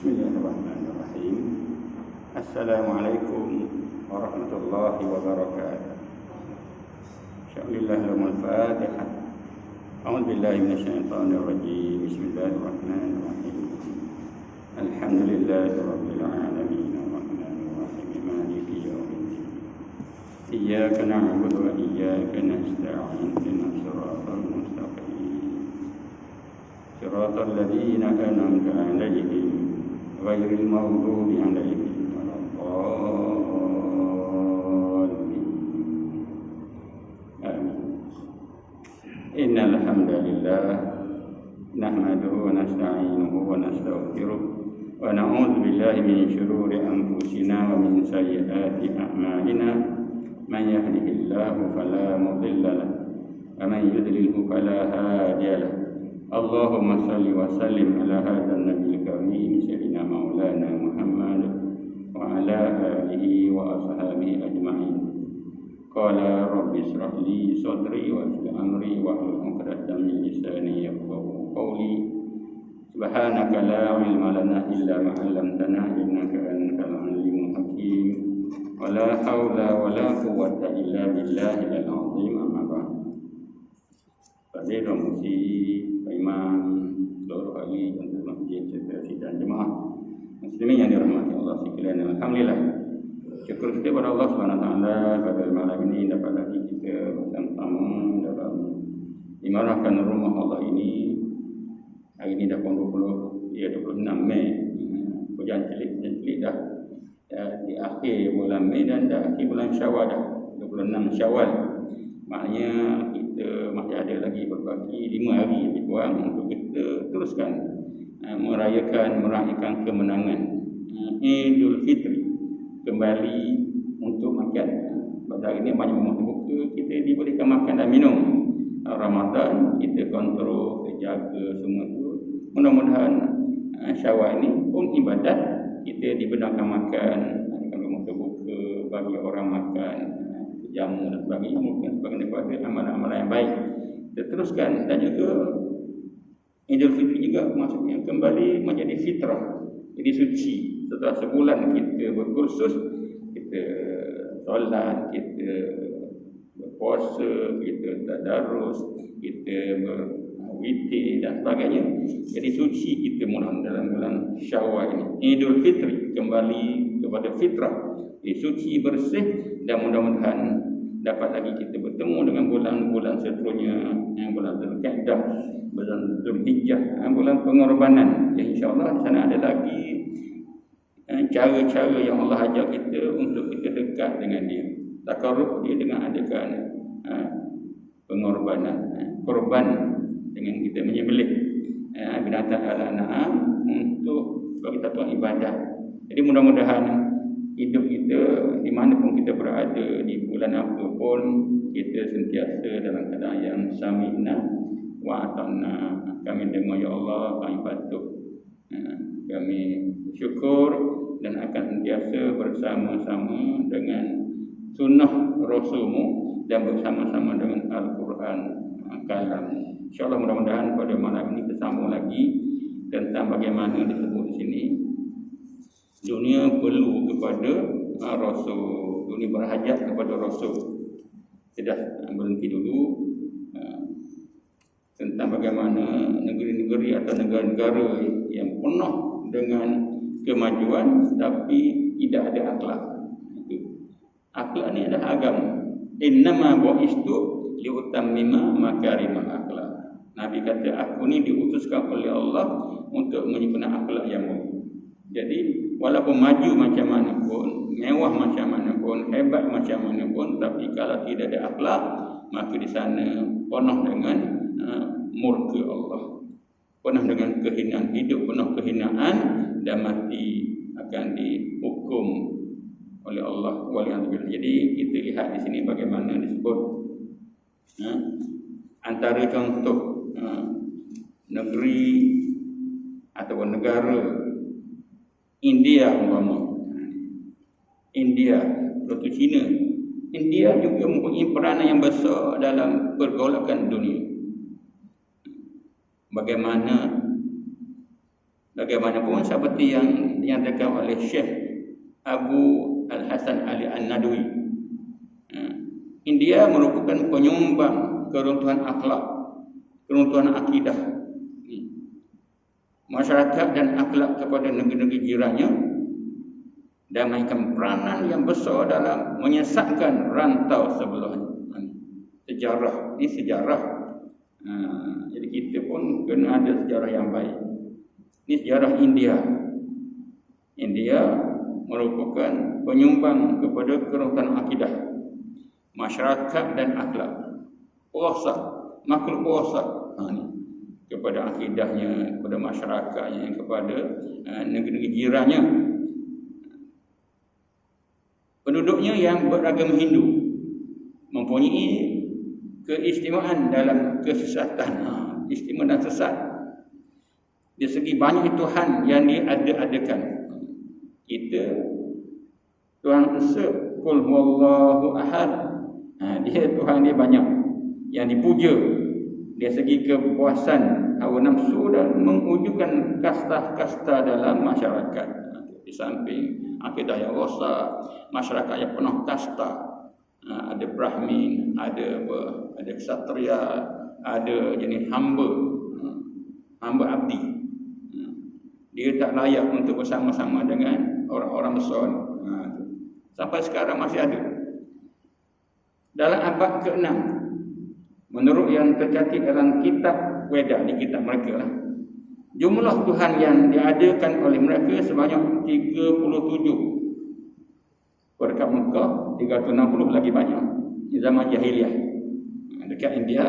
Bismillahirrahmanirrahim. Assalamualaikum warahmatullahi wabarakatuh. Sya'lillahul Fatihah. A'udzu billahi minasyaitonir rajim. Bismillahirrahmanirrahim. Alhamdulillahi rabbil alamin arrahmanir rahim maliki yaumiddin. Iyyaka na'budu wa iyyaka nasta'in. Ihdinas siratal mustaqim. Siratal ladzina an'amta 'alaihim ghairil maghdubi 'alaihim waladdallin. Amin. Innal hamdalillah nahmaduhu wa nasta'inuhu wa nastaghfiruh wa na'udzu billahi min shururi anfusina wa min sayyiati a'malina. Man yahdihillahu fala mudilla lahu wa man yudlilhu fala hadiya lahu. Allahumma salli wa sallim ala hadzal nabiyil karim sayyidina maulana Muhammad wa ala alihi wa ashabihi ajma'in. Qala rabbi ishrah li sadri wa yassir amri wa hlul 'uqdatam min lisani yafqahu qawli. Subhanaka la ilma lana illa ma 'allamtana innaka antal alimul hakim. Wa la haula wa la quwwata illa billahil azim. Amma ba'd. Pada promosi imam seluruh ahli untuk masjid serta sidang jemaah muslimin yang dirahmati Allah sekalian. Alhamdulillah, syukur kita kepada Allah Subhanahu wa taala pada malam ini dapat lagi kita bersama-sama dalam imarahkan rumah Allah ini. Hari ini dah 26 Mei. Hujan celik dah di akhir bulan Mei dan dah akhir bulan Syawal dah. 26 Syawal. Maknanya kita masih ada lagi berbagi 5 hari lebih kurang untuk kita teruskan meraihkan kemenangan Idul Fitri, kembali untuk makan. Pada hari ini banyak rumah terbuka, kita diberikan makan dan minum. Ramadan kita kontrol, kita jaga semua tu. Mudah-mudahan Syawal ini pun ibadat, kita dibenarkan makan, rumah terbuka, bagi orang makan, jamu dan sebagainya, mungkin sebagai daripada amalan-amalan yang baik diteruskan. Dan juga Idul Fitri juga maksudnya kembali menjadi fitrah, jadi suci. Setelah sebulan kita berkursus, kita solat, kita berpuasa, kita tadarus, kita berwitir dan sebagainya, jadi suci kita mudah dalam bulan Syawal ini. Idul Fitri kembali kepada fitrah, jadi suci, bersih, dan mudah-mudahan dapat lagi kita bertemu dengan bulan-bulan seterusnya, yang bulan Dzulqa'dah, bulan Dzulhijjah, bulan pengorbanan. Ya, insya-Allah di sana ada lagi cara-cara yang Allah ajar kita untuk kita dekat dengan Dia. Takarrub Dia dengan adakan pengorbanan, korban dengan kita menyembelih binatang al-an'am untuk bagi satu ibadah. Jadi mudah-mudahan hidup kita di mana pun kita berada, di bulan apa pun, kita sentiasa dalam keadaan yang sami'na wa ata'na. Kami dengar ya Allah, kami patuh, kami syukur dan akan sentiasa bersama-sama dengan sunnah Rasulmu dan bersama-sama dengan Al-Quran kalam. InsyaAllah mudah-mudahan pada malam ini kita sambung lagi tentang bagaimana disebut di sini dunia perlu kepada Rasul, dunia berhajat kepada Rasul. Sudah berhenti dulu tentang bagaimana negeri-negeri atau negara-negara yang penuh dengan kemajuan tapi tidak ada akhlak. Akhlak ni adalah agama. Innama bu'istu liutammima makarimal akhlak. Nabi kata, aku ni diutuskan oleh Allah untuk menyempurnakan akhlak yang mulia. Jadi walaupun maju macam mana pun, mewah macam mana pun, hebat macam mana pun, tapi kalau tidak ada akhlak, maka di sana penuh dengan murka Allah, penuh dengan kehinaan hidup, penuh kehinaan, dan mati akan dihukum oleh Allah. Walhamdulillah. Jadi kita lihat di sini bagaimana disebut antara contoh negeri ataupun negara India umpama. India, Proto China. India juga mempunyai peranan yang besar dalam pergolakan dunia. Bagaimana Bagaimanapun seperti yang dinyatakan oleh Syekh Abu Al-Hasan Ali An-Nadwi, India merupakan penyumbang keruntuhan akhlak, keruntuhan akidah masyarakat dan akhlak kepada negeri-negeri jirannya, dan mainkan peranan yang besar dalam menyesatkan rantau sebelahnya. Sejarah, ini sejarah. Jadi kita pun kena ada sejarah yang baik. Ini sejarah India. India merupakan penyumbang kepada keruntuhan akidah, masyarakat dan akhlak. Rosak, makhluk rosak kepada akidahnya, kepada masyarakatnya, kepada negeri jirannya. Penduduknya yang beragama Hindu mempunyai keistimewaan dalam kesesatan, istimewa dan sesat. Dari segi banyak Tuhan yang diada-adakan. Kita Tuhan Esa, Qul huwallahu ahad. Dia Tuhan dia banyak yang dipuja. Dari segi kepuasan hawa nafsu dan mewujudkan kasta-kasta dalam masyarakat. Di samping akidah yang rosak, masyarakat yang penuh kasta, ada Brahmin, ada ksatria, ada jenis hamba abdi. Dia tak layak untuk bersama-sama dengan orang-orang besar. Sampai sekarang masih ada. Dalam abad ke-6, menurut yang tercatat dalam kitab Weda, di kitab mereka lah, jumlah Tuhan yang diadakan oleh mereka sebanyak 37. Dekat Mekah 360 lagi banyak. Di zaman jahiliah. Dekat India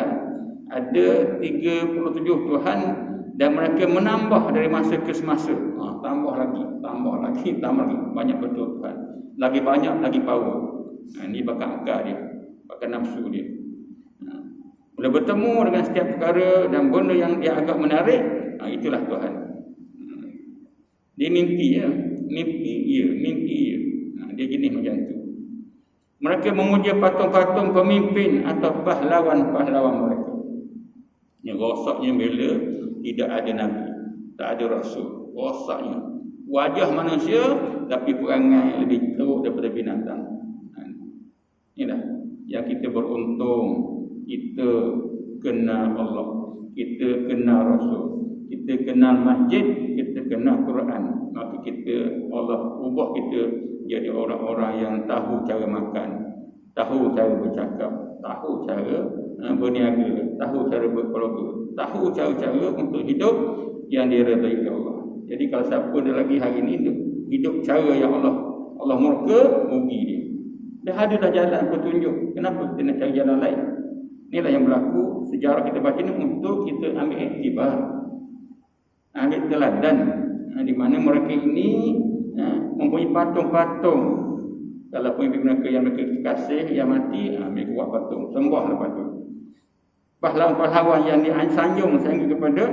ada 37 Tuhan, dan mereka menambah dari masa ke semasa. Tambah lagi. Banyak betul Tuhan. Lagi banyak, lagi power. Ini bakat akal dia, bakat nafsu dia. Bila bertemu dengan setiap perkara dan benda yang dia agak menarik, itulah Tuhan. Dia mimpi ya. Dia jenis macam tu. Mereka memuja patung-patung pemimpin atau pahlawan-pahlawan mereka. Yang rosaknya bila tidak ada Nabi, tak ada Rasul. Rosaknya wajah manusia, tapi perangai lebih teruk daripada binatang. Inilah yang kita beruntung. Kita kenal Allah, kita kenal Rasul, kita kenal masjid, kita kenal Quran. Maka Allah ubah kita jadi orang-orang yang tahu cara makan, tahu cara bercakap, tahu cara berniaga, tahu cara berkeluarga, tahu cara-cara untuk hidup yang diredai oleh Allah. Jadi kalau siapa dia lagi hari ini hidup cara yang Allah murka, rugi dia. Dah ada dah jalan petunjuk. Kenapa kita nak cari jalan lain? Inilah yang berlaku. Sejarah kita baca ni untuk kita ambil iktibar, ambil teladan, di mana mereka ini mempunyai patung-patung. Kalau pemimpin mereka yang mereka kasih, yang mati, ambil buat patung, sembahlah patung. Pahlawan-pahlawan yang disanjung sehingga kepada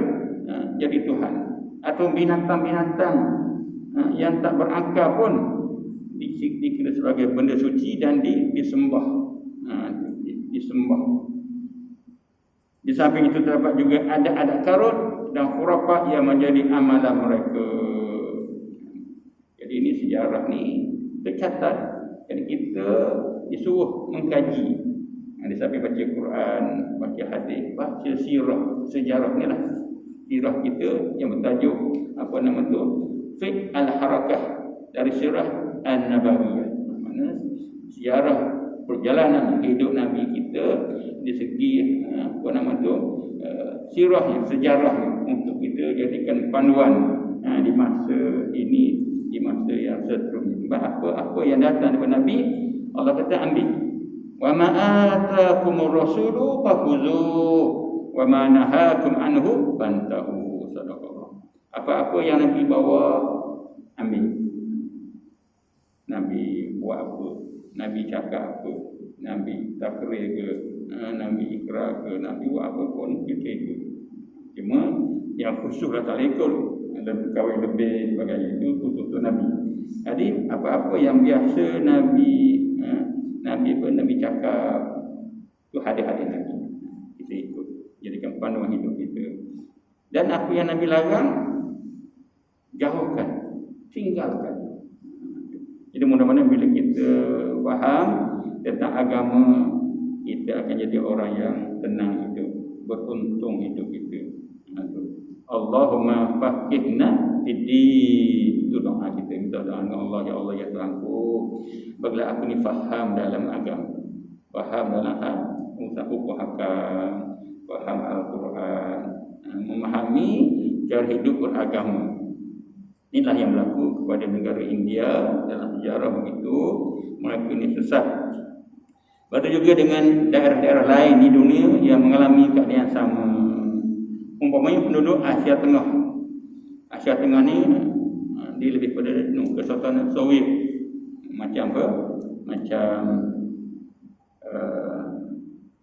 jadi Tuhan. Atau binatang-binatang yang tak berakal pun dikira sebagai benda suci dan disembah. Disembah. Di samping itu terdapat juga adat-adat karut dan khurafat yang menjadi amalan mereka. Jadi ini sejarah ni tercatat. Jadi kita disuruh mengkaji. Di samping baca Quran, baca hadis, baca sirah, sejarah ni lah. Sirah kita yang bertajuk apa nama tu? Fiqh al-Harakah dari sirah An-Nabawiyah. Mana sejarah perjalanan hidup Nabi kita di segi apa nama tu? Sirah, sejarah untuk kita jadikan panduan di masa ini, di masa yang seterusnya. Apa yang datang daripada Nabi, Allah kata ambil. Wa ma atakumur rasulu fakhuzuh wa ma nahakum anhu fantahu. Sadaqallah. Apa-apa yang Nabi bawa, ambil. Nabi buat apa? Nabi cakap apa? Nabi takrir ke? Nabi ikrar ke? Nabi buat apa pun kita ikut. Cuma yang khusus lah tak ikut. Ada kawin lebih sebagainya, itu khusus untuk Nabi. Jadi apa-apa yang biasa Nabi cakap, itu hadis-hadis Nabi kita ikut, jadikan panduan hidup kita. Dan apa yang Nabi larang, jauhkan, tinggalkan. Jadi mudah-mudahan bila kita faham tentang agama, kita akan jadi orang yang tenang hidup, beruntung hidup kita. Allahumma faqihna fiddin. Itu doa kita, minta doa dengan Allah, ya Allah ya Tuhanku, bagilah aku ni faham dalam agama, faham dalam urusan hukum hakam, faham Al-Quran, memahami cara hidup beragama. Inilah yang berlaku kepada negara India dalam sejarah begitu. Mereka ini sesat. Begitu juga dengan daerah-daerah lain di dunia yang mengalami keadaan yang sama. Umpamanya penduduk Asia Tengah. Asia Tengah ni dia lebih pada Kesultanan Soviet. Macam apa? Macam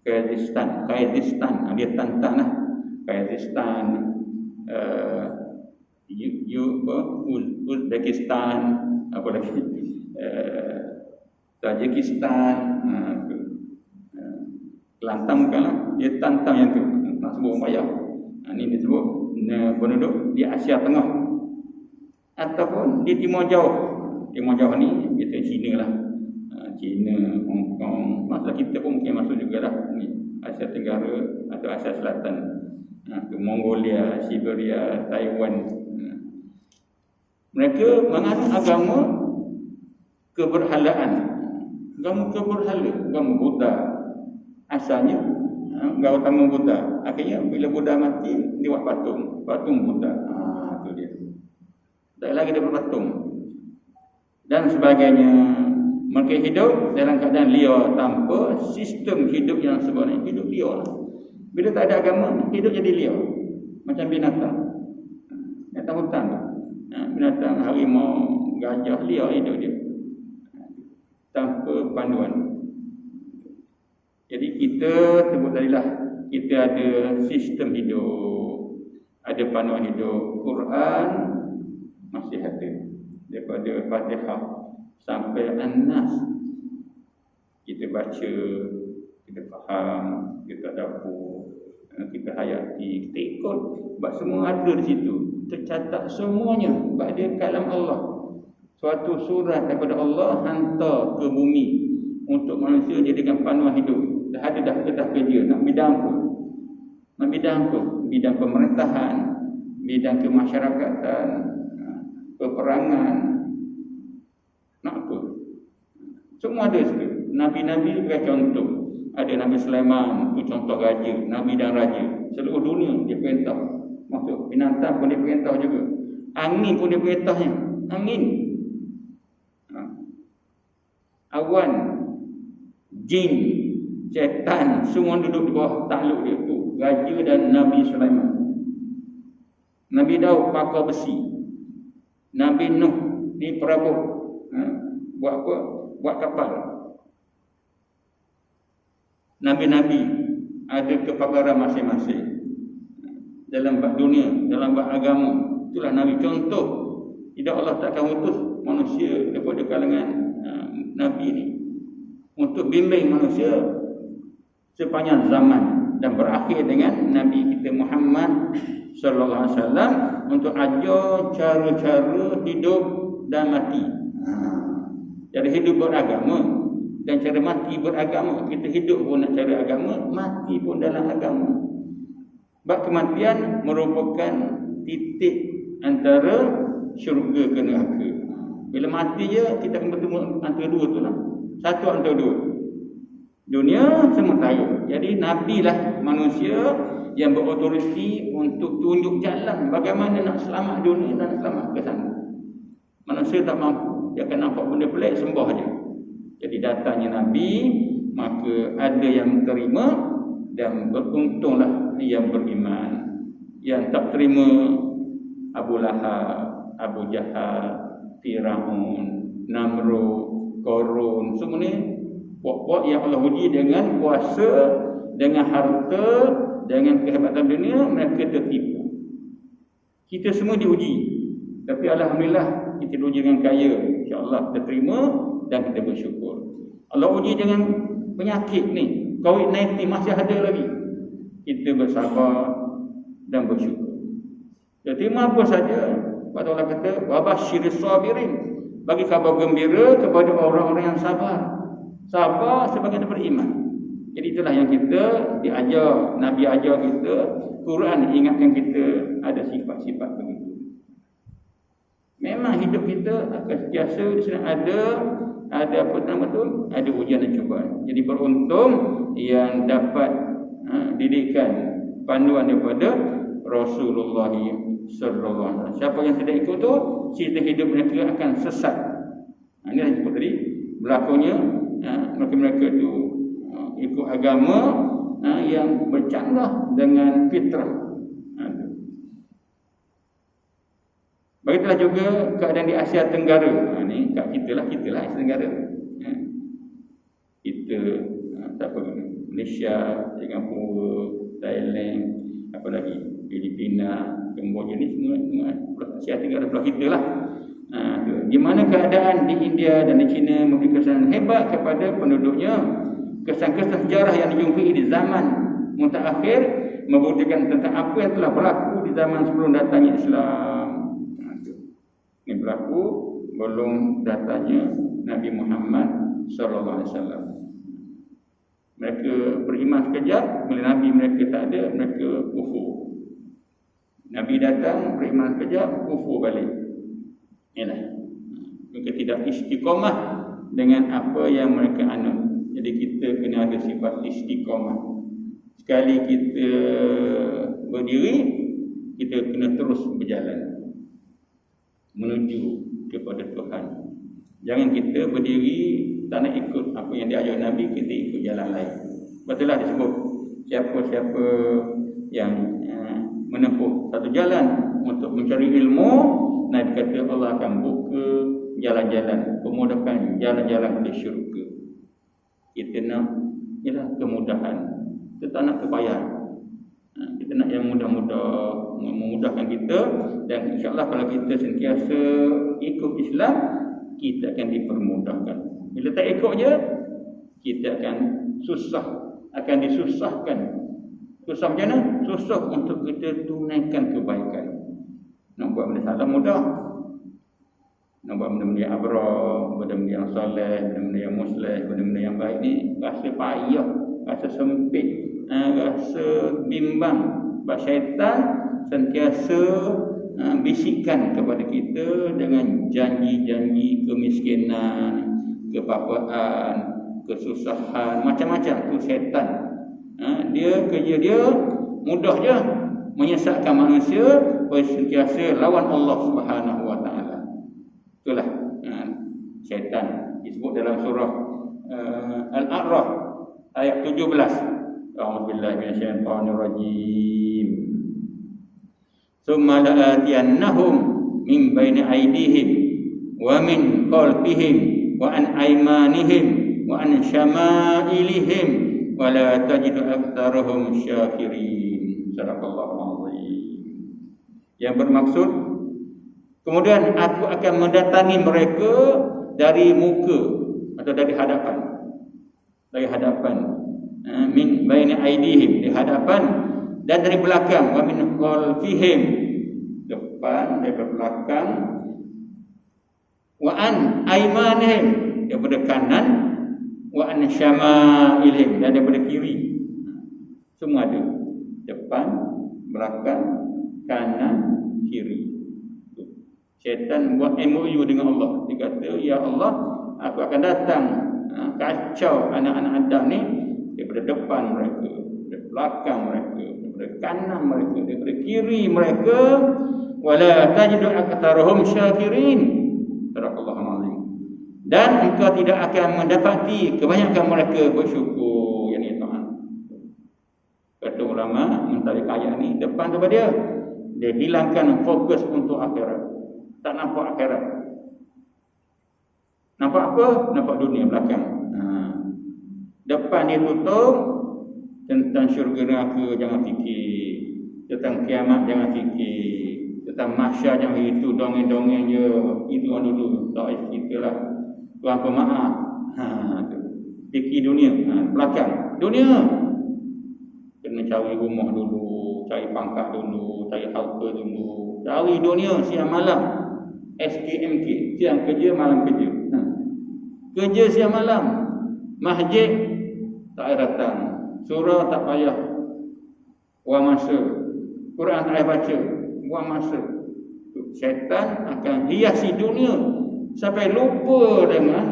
Kyrgyzstan. Dia tantang lah. Kyrgyzstan, Uzbekistan, apa lagi, Tajikistan, Kelantan bukanlah, dia tantang yang tu, nak sebut payah. Ini disebut penduduk di Asia Tengah ataupun di Timur Jauh. Timur Jauh ni biasanya China lah, China, Hong Kong, masalah kita pun mungkin masuk jugalah ni, Asia Tenggara atau Asia Selatan, Mongolia, Siberia, Taiwan. Mereka menganut agama keberhalaan, agama Buddha. Asalnya Gautama Buddha. Akhirnya bila Buddha mati, dia buat patung Buddha. Itu dia. Tak lagi dia berpatung dan sebagainya. Mereka hidup dalam keadaan liar tanpa sistem hidup yang sebenarnya. Hidup liar. Bila tak ada agama, hidup jadi liar. Macam binatang hutan. Binatang harimau, gajah, liar hidup dia tanpa panduan. Jadi kita sebut tadilah, kita ada sistem hidup, ada panduan hidup. Quran masih ada, daripada Fatihah sampai An-Nas kita baca, kita faham, kita dapur, kita hayati, kita ikut. Sebab semua ada di situ, tercatat semuanya. Sebab dia kalam Allah, suatu surat daripada Allah hantar ke bumi untuk manusia jadikan panduan hidup. Dah ada dah kerja nak bidang apa? Bidang pemerintahan, bidang kemasyarakatan, peperangan, nak apa? Semua ada situ. Nabi-nabi bagi contoh. Ada Nabi Sulaiman, itu contoh raja, nabi dan raja. Seluruh dunia dia perintah. Maksud binatang pun dia perintah juga. Angin pun dia perintahnya. Angin, awan, jin, syaitan, semua duduk di bawah takluk dia tu. Raja dan Nabi Sulaiman. Nabi Daud pakar besi. Nabi Nuh ni perabuh. Buat apa? Buat kapal. Nabi-nabi ada kepakaran masing-masing dalam bab dunia, dalam bab agama. Itulah Nabi. Contoh, tidak Allah takkan utus manusia daripada kalangan Nabi ni untuk bimbing manusia sepanjang zaman dan berakhir dengan Nabi kita Muhammad sallallahu alaihi wasallam untuk ajar cara-cara hidup dan mati. Cara hidup beragama dan cara mati beragama. Kita hidup pun cara agama, mati pun dalam agama. Sebab kematian merupakan titik antara syurga ke neraka. Bila mati je, kita akan bertemu antara dua tu lah. Satu antara dua. Dunia sementara. Jadi Nabi lah manusia yang berautoriti untuk tunjuk jalan bagaimana nak selamat dunia dan selamat ke sana. Manusia tak mampu, dia akan nampak benda pelik, sembah je. Jadi datangnya Nabi, maka ada yang terima dan beruntunglah yang beriman. Yang tak terima, Abu Lahab, Abu Jahal, Firaun, Namrud, Qarun, semua ni puak-puak yang Allah uji dengan kuasa, dengan harta, dengan kehebatan dunia, mereka tertipu. Kita semua diuji. Tapi alhamdulillah kita diuji dengan kaya. InsyaAllah kita terima dan kita bersyukur. Allah uji dengan penyakit ni, COVID-19 masih ada lagi. Kita bersabar dan bersyukur. Kita terima apa saja, Lepas tu Allah kata wabasyiris sabirin, bagi khabar gembira kepada orang-orang yang sabar. Sabar sebagai daripada iman. Jadi itulah yang kita diajar, Nabi ajar kita, Quran ingatkan kita ada sifat-sifat begitu. Memang hidup kita akan sentiasa di sini ada apa nama tu? Ada ujian dan cubaan. Jadi beruntung yang dapat didikan panduan daripada Rasulullah sallallahu alaihi wasallam. Siapa yang tidak ikut tu, cerita hidup mereka akan sesat. Ini yang disebut tadi, berlakunya mereka tu ikut agama yang bercanggah dengan fitrah. Begitulah juga keadaan di Asia Tenggara. Ni kat kita lah Asia Tenggara. Kita Malaysia, Singapura, Thailand, apa lagi, Filipina, Kemboja ni semua Asia Tenggara belah kita lah. Di mana keadaan di India dan di China memberi kesan hebat kepada penduduknya. Kesan-kesan sejarah yang dijumpai di zaman mutakhir membuktikan tentang apa yang telah berlaku di zaman sebelum datangnya Islam. Ini berlaku belum datangnya Nabi Muhammad sallallahu alaihi wasallam. Mereka beriman sekejap, bila Nabi mereka tak ada, mereka kufur. Nabi datang, beriman sekejap, kufur balik. Inilah. Mereka tidak istiqamah dengan apa yang mereka anut. Jadi kita kena ada sifat istiqamah. Sekali kita berdiri, kita kena terus berjalan menuju kepada Tuhan. Jangan kita berdiri tak nak ikut apa yang diajar Nabi, kita ikut jalan lain. Betullah disebut siapa-siapa yang menempuh satu jalan untuk mencari ilmu, Nabi kata Allah akan buka jalan-jalan, pemudahkan jalan-jalan ke syurga. Kita nak ialah kemudahan, kita tak nak kepayahan. Kita nak yang mudah-mudah, memudahkan kita. Dan insyaAllah kalau kita sentiasa ikut Islam, kita akan dipermudahkan. Bila tak ikut je, kita akan susah, akan disusahkan. Susah macam mana? Susah untuk kita tunaikan kebaikan. Nak buat benda salah mudah. Nak buat benda-benda yang abrar, benda-benda yang soleh, benda-benda yang musleh, benda-benda yang baik ni rasa payah, rasa sempit, rasa bimbang. Sebab syaitan sentiasa bisikkan kepada kita dengan janji-janji kemiskinan, kebapaan, kesusahan, macam-macam. Tu syaitan. Dia kerja dia mudah je menyesatkan manusia supaya sentiasa lawan Allah Subhanahu wa taala. Itulah syaitan disebut dalam surah Al-A'raf ayat 17. A'udzubillahi minasyaitonir rajim. Tsumma la'atiyannahum min baini aydihim wa min khalfihim wa an aymanihim wa an syama'ilihim wa la tajidu aktsarahum syakirin. Sadaqallahu azim. Yang bermaksud, kemudian aku akan mendatangi mereka dari muka atau dari hadapan. Dari hadapan. Min baini aydihim, di hadapan, dan dari belakang. Wa min khalfihim, depan, dari belakang. Wa an aymanihim, daripada kanan. Wa an syama'ilihim, dan daripada kiri. Semua ada. Depan, belakang, kanan, kiri. Syaitan buat MOU dengan Allah. Dia kata, ya Allah, aku akan datang kacau anak-anak Adam ni daripada depan mereka, daripada belakang mereka, daripada kanan mereka, daripada kiri mereka. Wala tajidu aktsarahum syakirin. Sadaqallahu azim. Dan engkau tidak akan mendapati kebanyakan mereka bersyukur. Yang ini taat. Kata ulama mentarik ayat ni, depan kepada dia, dia hilangkan fokus untuk akhirat. Tak nampak akhirat. Nampak apa? Nampak dunia belakang. Depan dia tutup, tentang syurga neraka jangan fikir, tentang kiamat jangan fikir, tentang mahsyar jangan. Itu dongeng-dongeng je. Itu orang dulu tak kita lah. Tuhan pemaaf. Fikir dunia. Belakang dunia kena cari rumah dulu, cari pangkat dulu, cari harta dulu, cari dunia siang malam. SKMK, siang kerja, malam kerja. Kerja siang malam. Masjid tak payah datang, surah tak payah buang masa, Quran tak payah baca, buang masa. Syaitan akan hiasi dunia sampai lupa dengan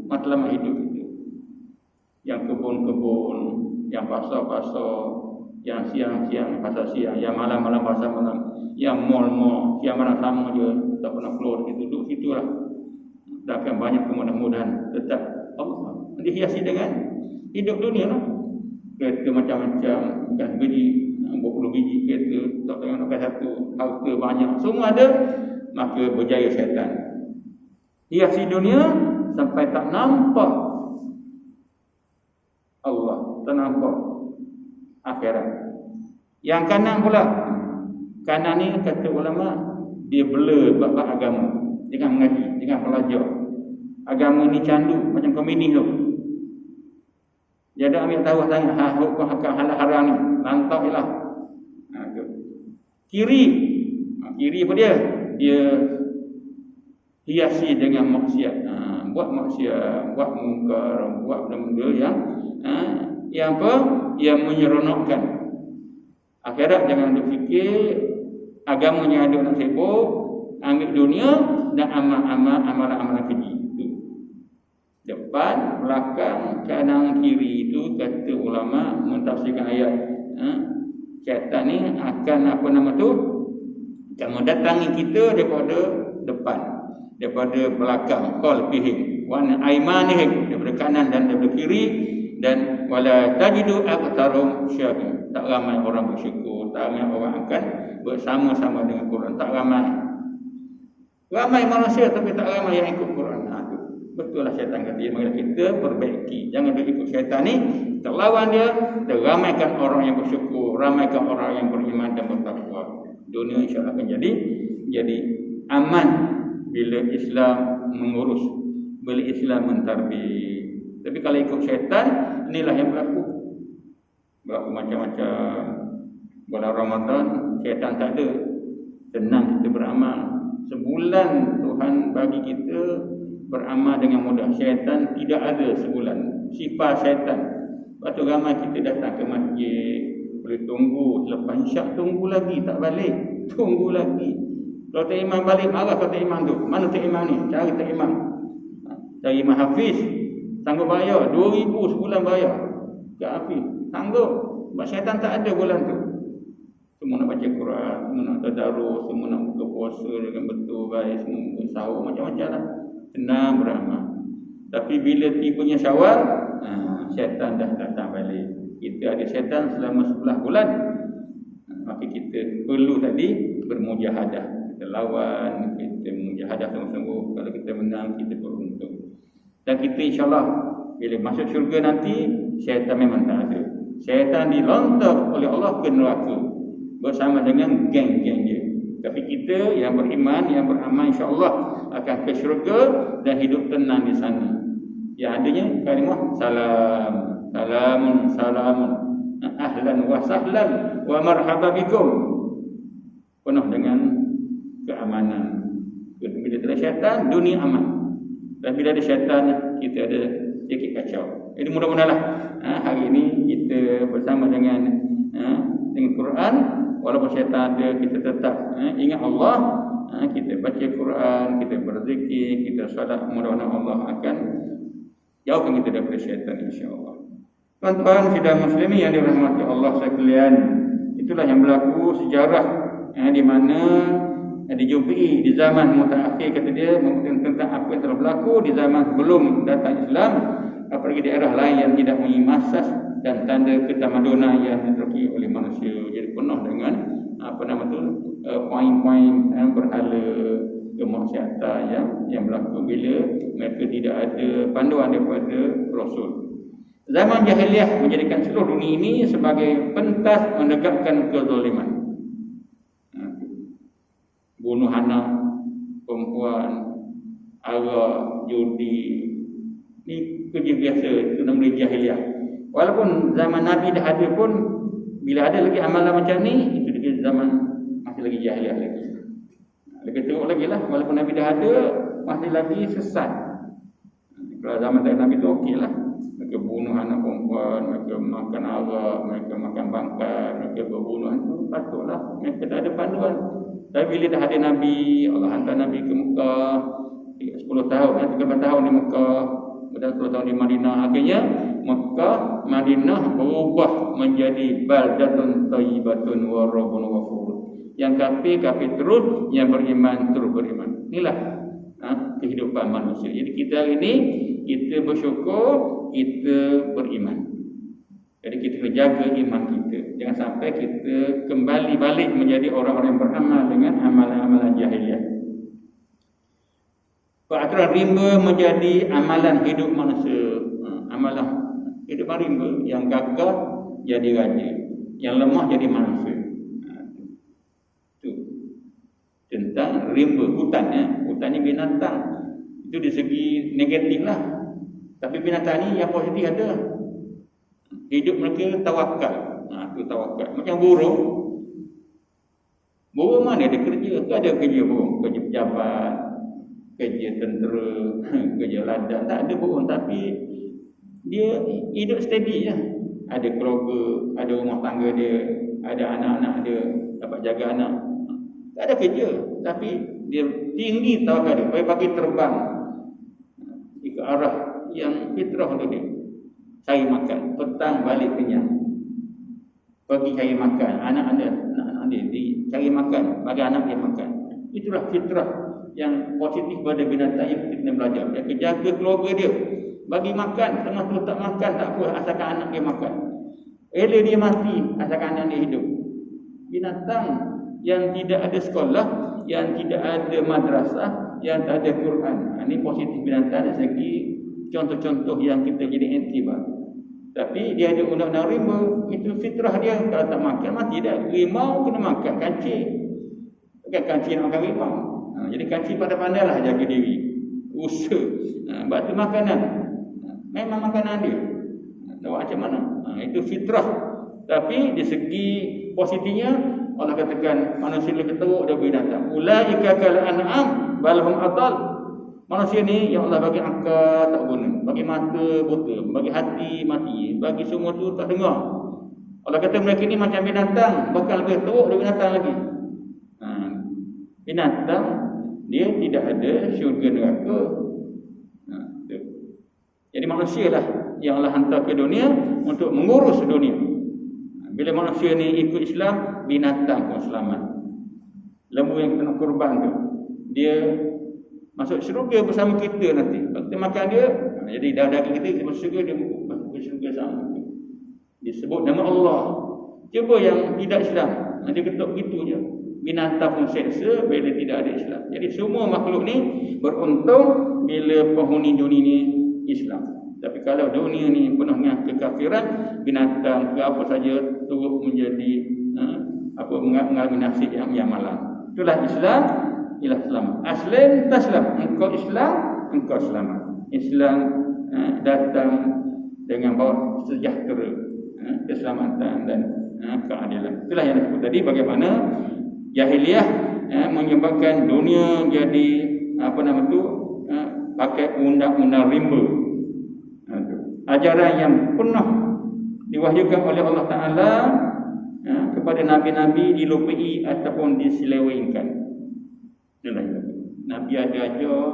matlamat hidup kita. Yang kebun-kebun, yang pasar-pasar, yang siang-siang pasar siang, yang malam-malam pasar malam, yang mall-mall, yang mana sama je, tak pernah keluar, kita duduk situ lah. Dan akan banyak kemudahan-mudahan tetap Allah dihiasi dengan hidup dunia lah. Kereta macam-macam, bukan biji, 20 biji kereta, tak tengok nak satu, harta banyak, semua ada, maka berjaya syaitan. Hiasi dunia sampai tak nampak Allah, tak nampak akhirat. Yang kanan pula, kanan ni kata ulama, dia blur bab agama. Jangan mengaji, jangan belajar. Agama ni candu macam komedi tu. Dia ada ambil tahu sangat hukum halal haram ni, lantak jelah. Tu. Kiri apa dia? Dia hiasi dengan maksiat. Buat maksiat, buat mungkar, buat benda-benda yang apa? Yang menyeronokkan. Akhirat jangan duk fikir, agama jangan duk nak sibuk, ambil dunia dan amalan-amalan keji. Depan, belakang, kanan, kiri itu kata ulama mentafsirkan ayat. Syaitan ni akan apa nama tu? Akan mendatangi kita daripada depan, daripada belakang, khalfihim wa an aymanihim, daripada kanan dan daripada kiri, dan wala tajidu aktsarum syakirin. Tak ramai orang bersyukur, tak ramai orang akan bersama-sama dengan Quran, tak ramai. Ramai manusia tapi tak ramai yang ikut Quran. Betul lah syaitan kata dia, maka kita perbaiki. Jangan dia ikut syaitan ni, kita lawan dia, kita ramaikan orang yang bersyukur, ramaikan orang yang beriman dan bertakwa. Dunia insya-Allah akan jadi aman bila Islam mengurus, bila Islam mentarbiyah. Tapi kalau ikut syaitan, inilah yang berlaku macam-macam. Bulan Ramadan syaitan tak ada, senang kita beramal. Sebulan Tuhan bagi kita beramal dengan mudah. Syaitan tidak ada sebulan, sifat syaitan. Lepas tu ramai kita datang ke masjid, boleh tunggu, selepas isyak tunggu lagi, tak balik, tunggu lagi. Kalau tak imam balik, marah kalau tak imam tu. Mana tak imam ni? Cari tak imam. Cari imam hafiz, sanggup bayar 2,000 sebulan bayar ke hafiz, sanggup. Sebab syaitan tak ada bulan tu. Semua nak baca Quran, semua nak tadarus, semua nak buka puasa dengan betul, baik, semua sahur, macam-macam lah. Senang beramal. Tapi bila tibanya Syawal, syaitan dah datang balik. Kita ada syaitan selama 11 bulan. Maka kita perlu tadi bermujahadah. Kita lawan, kita mujahadah sungguh-sungguh. Kalau kita menang, kita beruntung. Dan kita insyaAllah bila masuk syurga nanti, syaitan memang tak ada. Syaitan dilontar oleh Allah ke neraka bersama dengan geng-geng dia. Tapi kita yang beriman, yang beramal, insya-Allah akan ke syurga dan hidup tenang di sana. Yang adanya kalimah salam, salamun, ahlan wa sahlan wa marhaban bikum. Penuh dengan keamanan. Bila ada syaitan, dunia aman. Dan bila ada syaitan, kita ada sedikit kacau. Jadi mudah-mudahanlah hari ini kita bersama dengan Quran. Walaupun syaitan ada, kita tetap ingat Allah, kita baca Quran, kita berzikir, kita solat. Mudah-mudahan Allah akan jauhkan kita daripada syaitan, insya-Allah. Tuan-tuan sidang muslimin yang dirahmati Allah sekalian, itulah yang berlaku sejarah di mana dijumpai di zaman mutaakhir, kata dia, tentang apa yang telah berlaku di zaman sebelum datang Islam, apalagi daerah lain yang tidak mempunyai asas dan tanda ketamadunan yang diterki oleh manusia. Jadi penuh dengan poin-poin berhala kemaksiatan yang berlaku bila mereka tidak ada panduan daripada Rasul. Zaman jahiliah menjadikan seluruh dunia ini sebagai pentas menegakkan kezaliman. Bunuh anak, perempuan, arak, judi, ini kerja biasa, itu namanya jahiliah. Walaupun zaman Nabi dah ada pun, Bila ada lagi amalan macam ni, itu di zaman masih lagi jahiliah lagi. Lagi teruk lagi lah, walaupun Nabi dah ada, masih lagi sesat. Kalau zaman Nabi tu okey lah. Mereka bunuh anak perempuan, mereka makan arak, mereka makan bangkai, mereka berbunuh. Itu patutlah, mereka tak ada panduan. Tapi bila dah ada Nabi, Allah hantar Nabi ke Mekah 10 tahun, 13 tahun di Mekah, dan 10 tahun di Madinah. Akhirnya Mekah, Madinah berubah menjadi baldatun thayyibatun wa rabbun ghafur. Yang kafir terus, yang beriman terus beriman. Inilah kehidupan manusia. Jadi kita hari ini, kita bersyukur, kita beriman. Jadi kita kena jaga iman kita. Jangan sampai kita kembali balik menjadi orang-orang yang beramal dengan amalan-amalan jahiliah. Peraturan rimba menjadi amalan hidup manusia. Amalan hidup rimba, yang gagah jadi raja, yang lemah jadi manusia. Itu tentang rimba, hutan. Hutan ni binatang. Itu dari segi negatif lah. Tapi binatang ni yang positif ada. Hidup mereka tawakal. Itu tawakal. Macam burung. Burung mana ada kerja? Ada kerja burung. Kerja pejabat, kerja tentera, kerja ladang. Tak ada burung. Tapi dia hidup steady je. Ada keluarga, ada rumah tangga dia, ada anak-anak dia, dapat jaga anak. Tak ada kerja. Tapi dia tinggi tawakal dia. Pagi-pagi terbang ke arah yang fitrah untuk dia. Cari makan, petang balik kenyang. Pergi cari makan, anak dia cari makan, bagi anak dia makan. Itulah fitrah yang positif pada binatang yang kita kena belajar. Dia jaga keluarga dia, bagi makan, tengah tu tak makan tak apa, asalkan anak dia makan. Elok dia mati, asalkan anak dia hidup. Binatang yang tidak ada sekolah, yang tidak ada madrasah, yang tak ada Quran. Ini positif binatang dari segi contoh-contoh yang kita jadi intibar. Tapi dia ada undang-undang rimba, itu fitrah dia. Kalau tak makan, mati dah. Rimau kena makan, kancing. Bukan kancing nak makan rimau. Jadi kancing pandai-pandailah jaga diri. Usaha. Batu makanan. Memang makanan dia. Tahu macam mana? Itu fitrah. Tapi di segi positifnya, Allah katakan manusia lebih teruk daripada binatang. Ulaika kal an'am bal hum adall. Manusia ni yang Allah bagi akal tak guna, bagi mata buta, bagi hati mati, bagi semua tu tak dengar. Allah kata mereka ni macam binatang, bahkan lebih teruk daripada binatang lagi. Binatang dia tidak ada syurga neraka. Jadi manusia lah yang Allah hantar ke dunia untuk mengurus dunia. Bila manusia ni ikut Islam, binatang pun selamat. Lembu yang kena kurban tu, dia masuk syurga bersama kita nanti. Kalau kita makan dia, jadi daging kita masuk syurga, dia masuk syurga sama. Disebut nama Allah. Cuba yang tidak Islam, dia ketuk gitu je. Binatang pun seksa bila tidak ada Islam. Jadi semua makhluk ni beruntung bila penghuni dunia ni Islam. Tapi kalau dunia ni penuh dengan kekafiran, binatang ke apa saja turut menjadi mengalami nasib yang malang. Itulah Islam. Ialah selamat. Aslim taslam. Engkau Islam, engkau selamat. Islam datang dengan bawa sejahtera, keselamatan dan keadilan. Itulah yang disebut tadi bagaimana jahiliah menyebabkan dunia jadi pakai undang-undang rimba. Ajaran yang penuh diwahyukan oleh Allah Ta'ala kepada nabi-nabi dilupai ataupun diselewengkan. Nabi ada ajar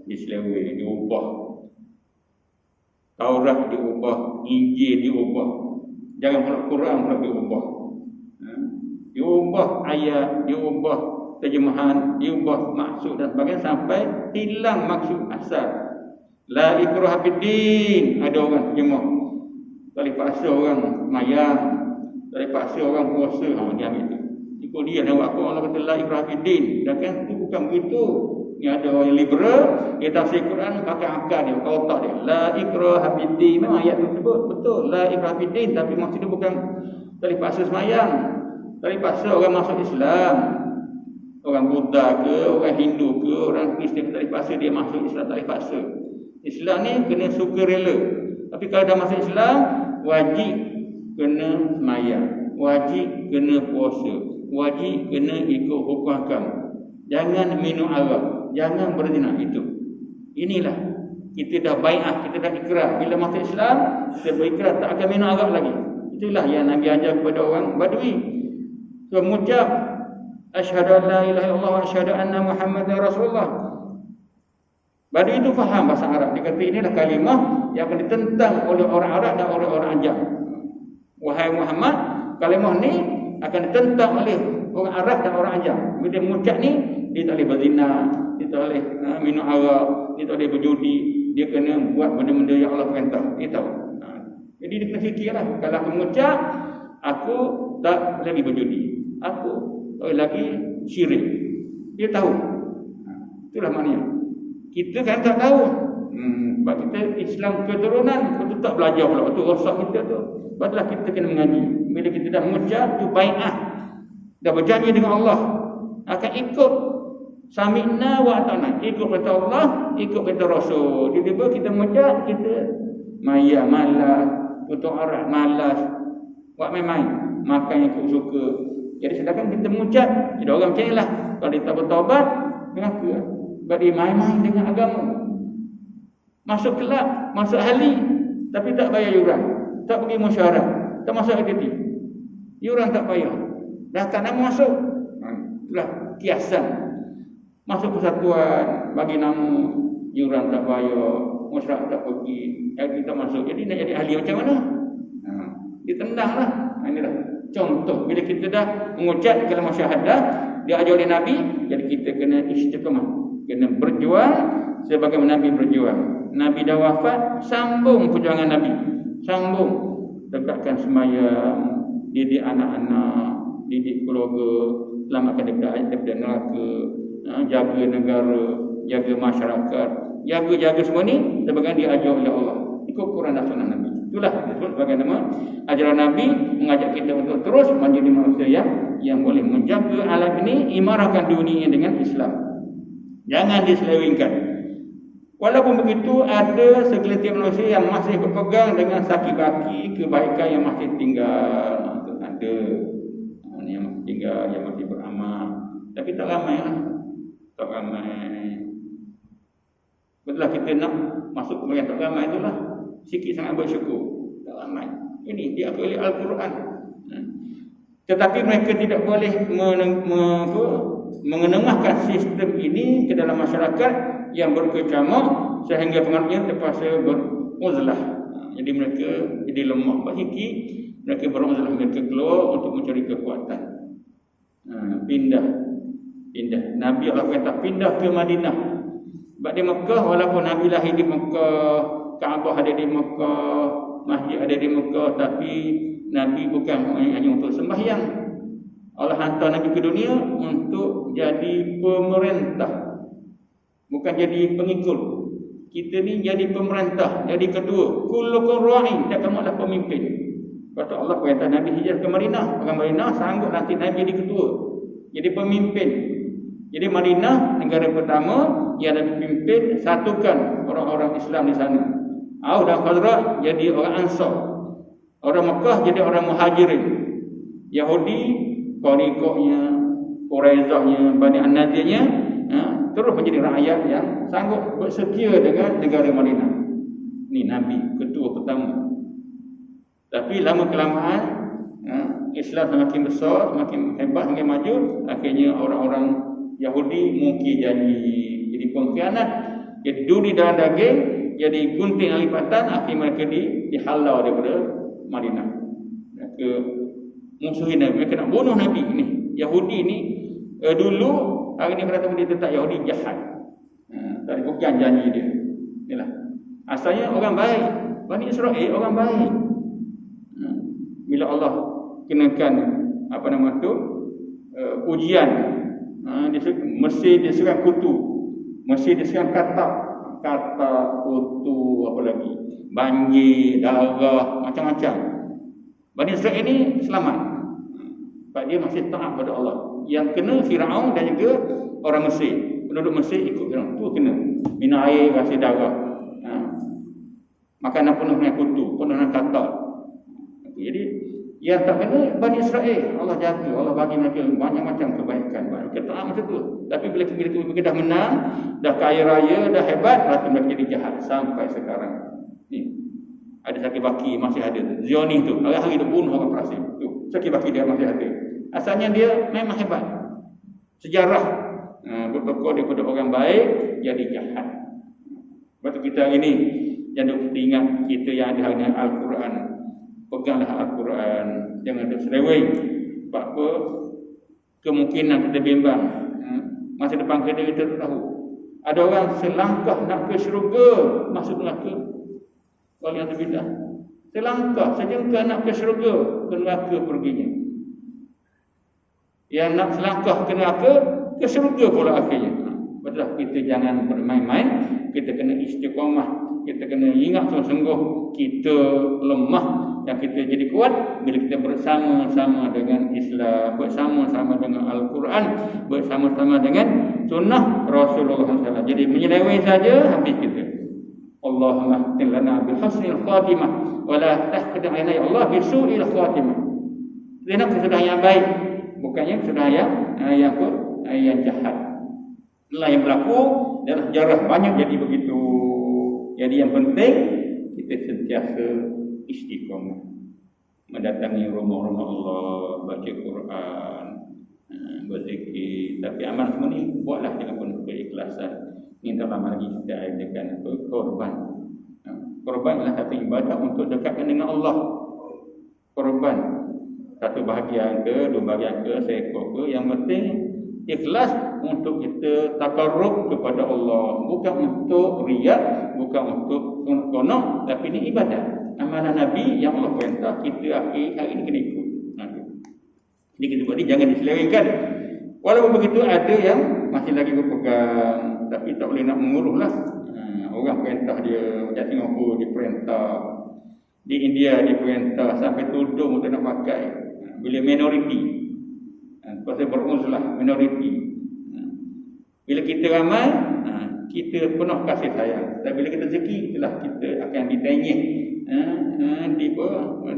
diseleweng, diubah. Taurat diubah, Injil diubah. Jangan Quran pula diubah. Diubah ayat, diubah terjemahan, diubah maksud dan sebagainya sampai hilang maksud asal. La ikraha fiddin. Ada orang terjemah, tak boleh paksa orang mayang, tak boleh paksa orang puasa. Dia ambil itu. Ikut dia nak buat Allah kata la ikraha fiddin. Dan kan itu bukan begitu. Ni ada orang yang liberal, dia tafsir Quran pakai akal dia, pakai otak dia. La ikraha fiddin. Memang ayat tersebut betul, la ikraha fiddin, tapi maksud dia bukan tak boleh paksa semayang, tak boleh paksa orang masuk Islam. Orang Buddha ke, orang Hindu ke, orang Kristian, tak boleh paksa dia masuk Islam, tak boleh paksa. Islam ni kena sukarela. Tapi kalau dah masuk Islam, wajib kena semayang, wajib kena puasa, wajib kena ikut hukum agama. Jangan minum arak, jangan berzina. Inilah kita dah bai'ah, kita dah ikrar. Bila masuk Islam, kita berikrar tak akan minum arak lagi. Itulah yang Nabi ajar kepada orang Badui. So mengucap asyhadu an la ilaha illallah wa asyhadu anna Muhammadar Rasulullah. Badui itu faham bahasa Arab. Dia kata inilah kalimah yang akan ditentang oleh orang Arab dan oleh orang Ajam. Wahai Muhammad, kalimah ni akan ditentang oleh orang Arab dan orang Ajam. Bila mengucap ni, dia tak boleh berzina, dia tak boleh minum arak, dia tak boleh berjudi, dia kena buat benda-benda yang Allah perintah. Dia tahu. Jadi dia kena fikirlah, kalau aku mengucap, aku tak lagi berjudi, aku tak lagi syirik. Dia tahu. Itulah maknanya. Kita kan tak tahu. Sebab kita Islam keturunan, kita tak belajar pula. Itu rosak kita tu. Sebablah kita kena mengaji. Bila kita dah mengucap, tu bai'ah. Dah berjanji dengan Allah. Akan ikut. Sami'na wa ata'na. Ikut kata Allah, ikut kata Rasul. Tiba-tiba kita mengucap, kita maya, malas, tutup aurat, malas, buat main-main, makan yang aku suka. Jadi sedangkan kita mengucap, jadi orang macam inilah. Kalau dia tak bertaubat, kenapa? Sebab dia main-main dengan agama. Masuk kelab, masuk hali, tapi tak bayar yuran, tak pergi mesyuarat, tak masuk aktiviti, yuran tak bayar, dah tak nak masuk. Itulah kiasan. Masuk persatuan, bagi nama, yuran tak bayar, masyarakat tak pergi, kita masuk. Jadi nak jadi ahli macam mana? Ditendanglah. Inilah contoh. Bila kita dah mengucap kalimah syahadah, dia ajar oleh Nabi, jadi kita kena istiqamah, kena berjuang sebagaimana Nabi berjuang. Nabi dah wafat, sambung perjuangan Nabi, sambung tegakkan sembahyang, didik anak-anak, didik keluarga, selamatkan daripada neraka, jaga negara, jaga masyarakat, jaga semua ni sebagaimana diajar oleh Allah, ikut Quran dan Sunnah Nabi. Itulah disebut sebagai nama ajaran Nabi, mengajak kita untuk terus menjadi manusia yang boleh menjaga alam ini, imarahkan dunia dengan Islam. Jangan diselewengkan. Walaupun begitu, ada segelintir manusia yang masih berpegang dengan saki-baki kebaikan yang masih tinggal. Ada yang masih tinggal, yang masih beramal, tapi tak ramai lah. Tak ramai. Betul kita nak masuk ke yang tak ramai itulah. Sikit sangat bersyukur. Tak ramai. Ini diakui oleh Al-Quran. Tetapi mereka tidak boleh mengenengahkan sistem ini ke dalam masyarakat yang berkecamuk sehingga pengaruhnya terpaksa beruzlah. Jadi mereka jadi lemah. Berhiki, mereka beruzlah, mereka keluar untuk mencari kekuatan. Pindah. Nabi Allah kata pindah ke Madinah. Sebab di Mekah, walaupun Nabi lahir di Mekah, Kaabah ada di Mekah, masjid ada di Mekah, tapi Nabi bukan hanya untuk sembahyang. Allah hantar Nabi ke dunia untuk jadi pemerintah, bukan jadi pengikut. Kita ni jadi pemerintah, jadi ketua. Kullukum ra'in, kamu adalah pemimpin. Kata Allah perintah Nabi hijrah ke Madinah. Orang Madinah sanggup nanti Nabi jadi ketua, jadi pemimpin. Jadi Madinah negara pertama yang ada pimpin, satukan orang-orang Islam di sana. Aus dan Khazraj jadi orang Ansar. Orang Mekah jadi orang Muhajirin. Yahudi, Qariqahnya, Quraizahnya, Bani An-Nadirnya, terus menjadi rakyat yang sanggup bersetia dengan negara Madinah. Ini Nabi, ketua pertama. Tapi lama-kelamaan Islam semakin besar, semakin hebat, semakin maju. Akhirnya orang-orang Yahudi mungkin jadi pengkhianat, jadi duri dalam daging, jadi gunting lipatan. Akhirnya mereka dihalau daripada Madinah. Mereka musuhin Nabi, mereka nak bunuh Nabi ini. Yahudi ni dulu, hari ni kata dia tetap Yahudi jahat. Tak bukan janji dia. Inilah. Asalnya orang baik. Bani Israel orang baik. Bila Allah kenakan ujian, Mesir diserang kutu, Mesir diserang katak, kutu, apa lagi, banjir, darah, macam-macam. Bani Israel ini selamat sebab dia masih taat pada Allah. Yang kena Firaun dan juga orang Mesir, penduduk Mesir ikut Firaun, tu kena minum air kasih darah, makanan penuh dengan kutu, penuh dengan katak. Jadi Yang tak kena Bani Israel, Allah jaga, Allah bagi mereka banyak macam kebaikan. Mereka tak macam tu. Tapi bila mereka dah menang, dah kaya raya, dah hebat, lalu mereka jadi jahat sampai sekarang. Ni ada Saki Baki masih ada. Zionis tu, hari-hari dia bunuh orang Palestin. Tu, Saki Baki dia masih ada. Asalnya dia memang hebat. Sejarah bertokoh daripada orang baik jadi jahat. Waktu kita hari ni jangan ingat kita yang ada hanya Al-Quran. Peganglah Al-Quran, jangan duk seleweng. Sebab apa? Kemungkinan kita bimbang. Masa depan kita tak tahu. Ada orang selangkah nak ke syurga, masuk neraka. Waliyadzubillah. Selangkah sejengkal nak ke syurga, ke neraka perginya. Yang nak selangkah ke neraka, ke syurga pula akhirnya. Betul, kita jangan bermain-main, kita kena istiqamah, kita kena ingat sungguh-sungguh kita lemah, yang kita jadi kuat bila kita bersama-sama dengan Islam, bersama-sama dengan Al-Quran, bersama-sama dengan sunnah Rasulullah SAW. Jadi menyeleweng saja habis kita. Allahumma khtim lana bil husnil khatimah wa la tahqid alaina ya Allah bi su'il khatimah. Dia nak kesudahan yang baik, bukannya kesudahan yang jahat. Inilah yang berlaku dalam sejarah banyak jadi begitu. Jadi yang penting kita sentiasa istiqamah, mendatangi rumah-rumah Allah, baca Quran, berzikir. Tapi amal semua ni buatlah dengan penuh keikhlasan. Minta lama lagi kita adakan korban. Korban adalah satu ibadah untuk dekatkan dengan Allah. Korban satu bahagian ke, dua bahagian ke, seekor ke, yang penting ikhlas untuk kita takarrub kepada Allah, bukan untuk riak, bukan untuk konok, tapi ini ibadah. Amalan Nabi yang Allah perintah kita akhir hari ini kena ikut. Jadi kita buat ni jangan diselewengkan. Walaupun begitu ada yang masih lagi berpegang, tapi tak boleh nak menguruhlah. Orang perintah dia, macam Singapura diperintah, di India diperintah, sampai tudung untuk nak pakai. Bila minoriti, pasal beruzlah minoriti. Bila kita ramai, kita penuh kasih sayang. Tapi bila kita sedikit, itulah kita akan ditenyih,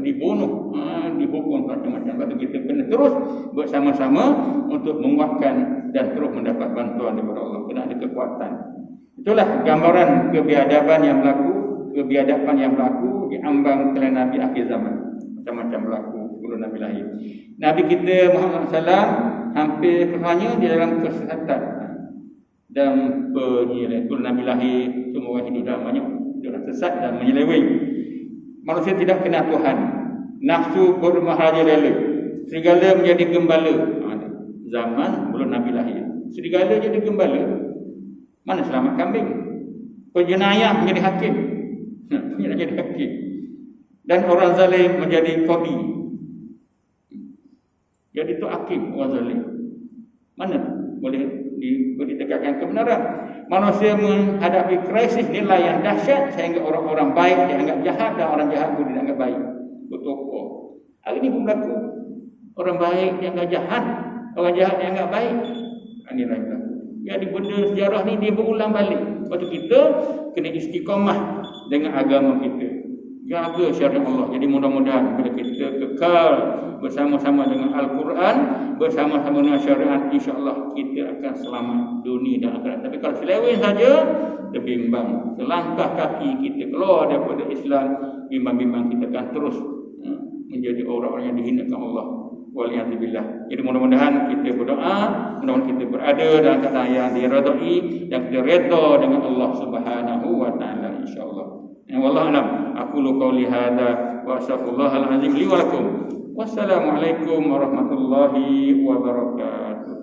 dibunuh, dihukum macam-macam. Lepas tu kita kena terus bersama-sama untuk menguatkan dan terus mendapat bantuan daripada Allah. Kena ada kekuatan. Itulah gambaran kebiadaban yang berlaku, kebiadaban yang berlaku di ambang telan Nabi akhir zaman. Macam-macam berlaku sebelum Nabi lahir. Nabi kita Muhammad SAW hampir kesemuanya di dalam kesesatan dan penyeleweng. Sebelum Nabi lahir, semua orang hidup dalam banyak dalam sesat dan menyeleweng. Manusia tidak kenal Tuhan. Nafsu bermerajalela. Serigala menjadi gembala. Zaman belum Nabi lahir, serigala jadi gembala. Mana selamat kambing? Penjenayah menjadi hakim. Menjadi hakim. Dan orang zalim menjadi qadi. Jadi itu hakim orang zalim. Mana boleh ditegakkan kebenaran? Manusia menghadapi krisis nilai yang dahsyat sehingga orang-orang baik dianggap jahat dan orang jahat pun dianggap baik. Bertokoh. Hari ini pun berlaku. Orang baik dianggap jahat, orang jahat dianggap baik. Inilah yang berlaku. Jadi benda sejarah ni dia berulang balik. Lepas tu kita kena istiqamah dengan agama kita. Jaga syariat Allah. Jadi mudah-mudahan bila kita kekal bersama-sama dengan Al-Quran, bersama-sama dengan syariat, insya-Allah kita akan selamat dunia dan akhirat. Tapi kalau seleweng saja, terbimbang. Selangkah kaki kita keluar daripada Islam, bimbang-bimbang kita akan terus menjadi orang-orang yang dihinakan Allah. Waliyadzubillah. Jadi mudah-mudahan kita berdoa, mudah-mudahan kita berada dalam keadaan yang diredai dan kita redha dengan Allah Subhanahu wa taala insya-Allah. Wallahu a'lam. Aqulu qawli hadza wa astaghfirullahal azim li wa lakum. Wassalamualaikum warahmatullahi wabarakatuh.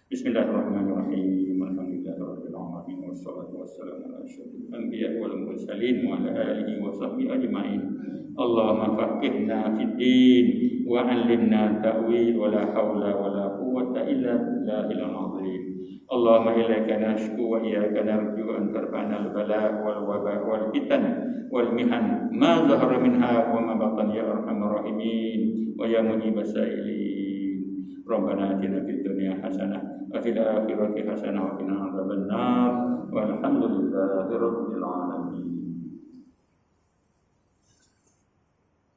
Bismillahirrahmanirrahim. Alhamdulillahirabbil alamin wassalatu wassalamu ala asyrofil anbiya'i wal mursalin wa ala alihi wa sahbihi ajma'in. Allahumma faqihna fid din wa 'allimna ta'wil wa la haula wa la quwwata illa billahil azim. Allahumma ilaika nashku wa iyyaka narju an tarfa'na al-bala wal waba wal fitan wal mihan ma zahara minha wa ma batan ya arhamar rahimin wa ya mujibas sa'ilin. Rabbana atina fid dunya hasanah wa fil akhirati hasanah wa qina adzabannar walhamdulillahi rabbil alamin.